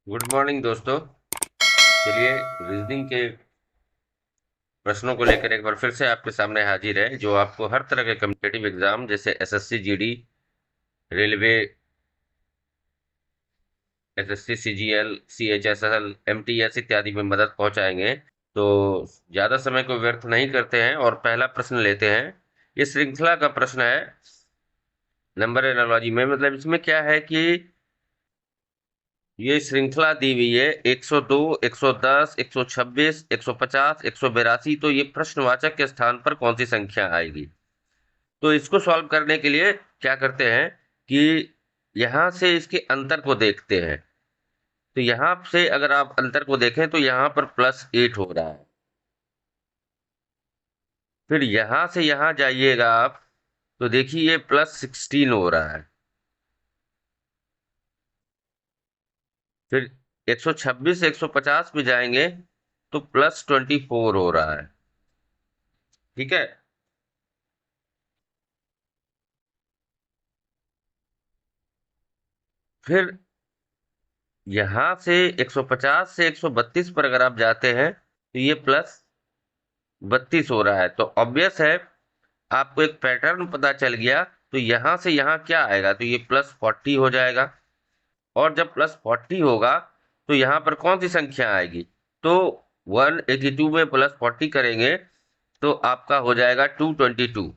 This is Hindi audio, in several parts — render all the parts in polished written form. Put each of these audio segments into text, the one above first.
गुड मॉर्निंग दोस्तों। चलिए, रीजनिंग के प्रश्नों को लेकर एक बार फिर से आपके सामने हाजिर है, जो आपको हर तरह के कम्पिटिटिव एग्जाम जैसे SSC GD, railway, SSC CGL, CHSL, MTS इत्यादि में मदद पहुंचाएंगे। तो ज्यादा समय को व्यर्थ नहीं करते हैं और पहला प्रश्न लेते हैं। ये श्रृंखला का प्रश्न है, नंबर एनालॉजी में। मतलब इसमें क्या है कि ये श्रृंखला दी हुई है 102, 110, 126, 150, 182। तो ये प्रश्नवाचक के स्थान पर कौन सी संख्या आएगी? तो इसको सॉल्व करने के लिए क्या करते हैं कि यहां से इसके अंतर को देखते हैं। तो यहां से अगर आप अंतर को देखें तो यहां पर +8 हो रहा है। फिर यहां से यहां जाइएगा आप, तो देखिए ये +16 हो रहा है। फिर 126 150 में जाएंगे तो +24 हो रहा है। ठीक है। फिर यहां से 150 से 132 पर अगर आप जाते हैं तो ये +32 हो रहा है। तो ऑब्वियस है, आपको एक पैटर्न पता चल गया। तो यहां से यहां क्या आएगा? तो ये +40 हो जाएगा। और जब +40 होगा तो यहां पर कौन सी संख्या आएगी? तो 182 में +40 करेंगे तो आपका हो जाएगा 222,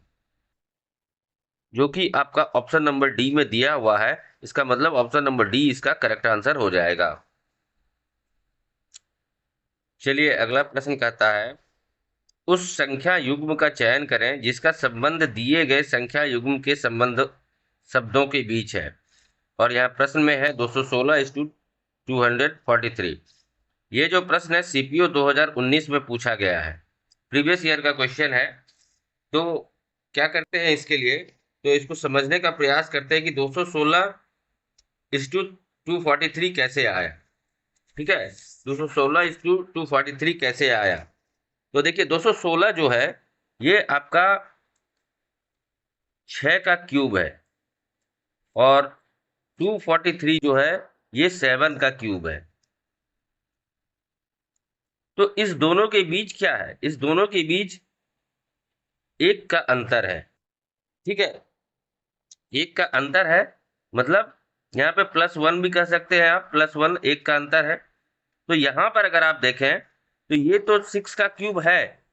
जो कि आपका ऑप्शन नंबर डी में दिया हुआ है। इसका मतलब ऑप्शन नंबर डी इसका करेक्ट आंसर हो जाएगा। चलिए, अगला प्रश्न कहता है, उस संख्या युग्म का चयन करें जिसका संबंध दिए गए संख्या युग्म के संबंध शब्दों के बीच है। और यहाँ प्रश्न में है 216:243। ये जो प्रश्न है सीपीओ 2019 में पूछा गया है, प्रीवियस ईयर का क्वेश्चन है। तो क्या करते हैं इसके लिए? तो इसको समझने का प्रयास करते हैं कि 216:243 कैसे आया। ठीक है, 216:243 कैसे आया? तो देखिए, 216 जो है ये आपका 6 का क्यूब है, और 243 जो है ये 7 का क्यूब है। तो इस दोनों के बीच क्या है? इस दोनों के बीच एक का अंतर है। ठीक है, एक का अंतर है। मतलब यहाँ पे +1 भी कह सकते हैं आप, +1 एक का अंतर है। तो यहां पर अगर आप देखें तो ये तो 6 का क्यूब है,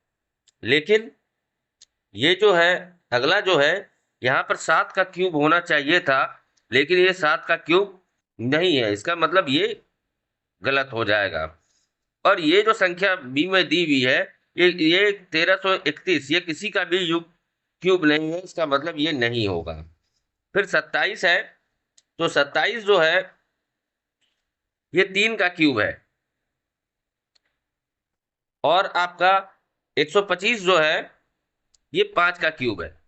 लेकिन ये जो है अगला जो है, यहाँ पर 7 का क्यूब होना चाहिए था, लेकिन ये 7 का क्यूब नहीं है। इसका मतलब ये गलत हो जाएगा। और ये जो संख्या बी में दी हुई है, ये 1331, ये किसी का भी युग क्यूब नहीं है। इसका मतलब ये नहीं होगा। फिर 27 है, तो 27 जो है ये 3 का क्यूब है। और आपका 125 जो है ये 5 का क्यूब है।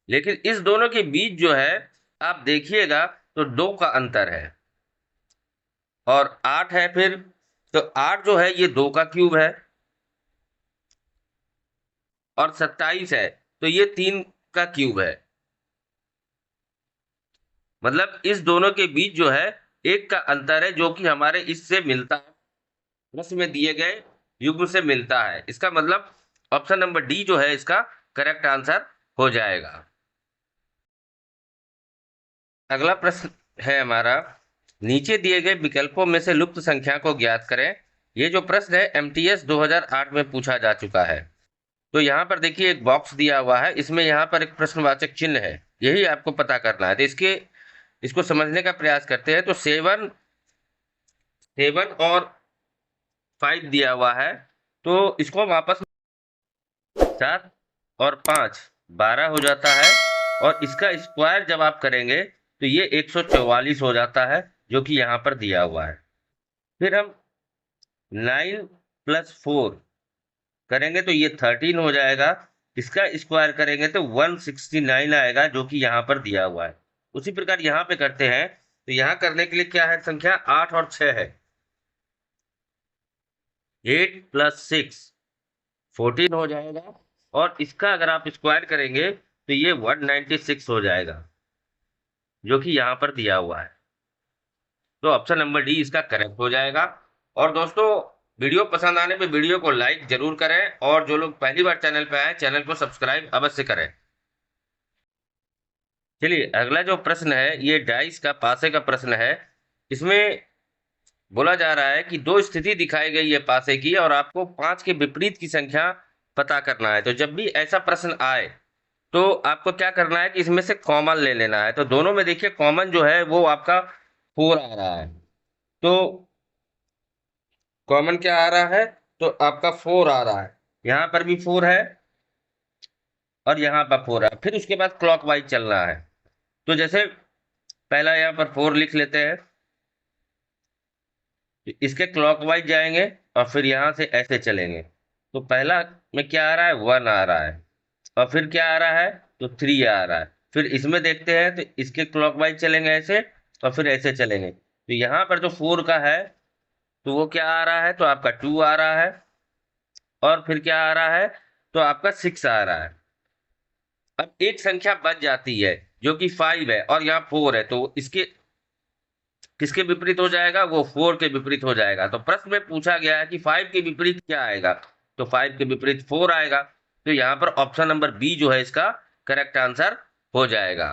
लेकिन इस दोनों के बीच जो है, आप देखिएगा तो 2 का अंतर है। और 8 है फिर, तो 8 जो है ये 2 का क्यूब है। और 27 है तो ये 3 का क्यूब है। मतलब इस दोनों के बीच जो है एक का अंतर है, जो कि हमारे इससे मिलता है, प्रश्न में दिए गए युग्म से मिलता है। इसका मतलब ऑप्शन नंबर डी जो है इसका करेक्ट आंसर हो जाएगा। अगला प्रश्न है हमारा, नीचे दिए गए विकल्पों में से लुप्त संख्या को ज्ञात करें। ये जो प्रश्न है एमटीएस 2008 में पूछा जा चुका है। तो यहाँ पर देखिए एक बॉक्स दिया हुआ है, इसमें यहाँ पर एक प्रश्नवाचक चिन्ह है, यही आपको पता करना है। तो इसको समझने का प्रयास करते हैं। तो 7 7 और 5 दिया हुआ है, तो इसको हम आपस में 7 और 5 12 हो जाता है। और इसका स्क्वायर जब आप करेंगे तो ये 144 हो जाता है, जो कि यहाँ पर दिया हुआ है। फिर हम 9 + 4 करेंगे तो ये 13 हो जाएगा। इसका स्क्वायर करेंगे तो 169 आएगा, जो कि यहाँ पर दिया हुआ है। उसी प्रकार यहाँ पे करते हैं, तो यहाँ करने के लिए क्या है? संख्या 8 और 6 है। 8 + 6 14 हो जाएगा। और इसका अगर आप स्क्वायर करेंगे तो ये 196 हो जाएगा, जो कि यहाँ पर दिया हुआ है। तो ऑप्शन नंबर डी इसका करेक्ट हो जाएगा। और दोस्तों, वीडियो पसंद आने पे वीडियो को लाइक जरूर करें, और जो लोग पहली बार चैनल पे आए चैनल को सब्सक्राइब अवश्य करें। चलिए, अगला जो प्रश्न है ये डाइस का पासे का प्रश्न है। इसमें बोला जा रहा है कि दो स्थिति दिखाई गई है पासे की, और आपको पांच के विपरीत की संख्या पता करना है। तो जब भी ऐसा प्रश्न आए तो आपको क्या करना है कि इसमें से कॉमन ले लेना है। तो दोनों में देखिए कॉमन जो है वो आपका 4 आ रहा है। तो कॉमन क्या आ रहा है? तो आपका 4 आ रहा है, यहाँ पर भी 4 है और यहाँ पर 4 है। फिर उसके बाद क्लॉकवाइज चल रहा है। तो जैसे पहला यहाँ पर 4 लिख लेते हैं, इसके क्लॉकवाइज जाएंगे और फिर यहाँ से ऐसे चलेंगे। तो पहला में क्या आ रहा है? 1 आ रहा है, और फिर क्या आ रहा है? तो 3 आ रहा है। फिर इसमें देखते हैं तो इसके क्लॉकवाइज चलेंगे ऐसे, और फिर ऐसे चलेंगे। तो यहाँ पर जो 4 का है तो वो क्या आ रहा है? तो आपका 2 आ रहा है, और फिर क्या आ रहा है? तो आपका 6 आ रहा है। अब एक संख्या बच जाती है जो कि 5 है, और यहाँ 4 है। तो इसके किसके विपरीत हो जाएगा? वो 4 के विपरीत हो जाएगा। तो प्रश्न में पूछा गया है कि 5 के विपरीत क्या आएगा? तो 5 के विपरीत 4 आएगा। तो यहाँ पर ऑप्शन नंबर बी जो है इसका करेक्ट आंसर हो जाएगा।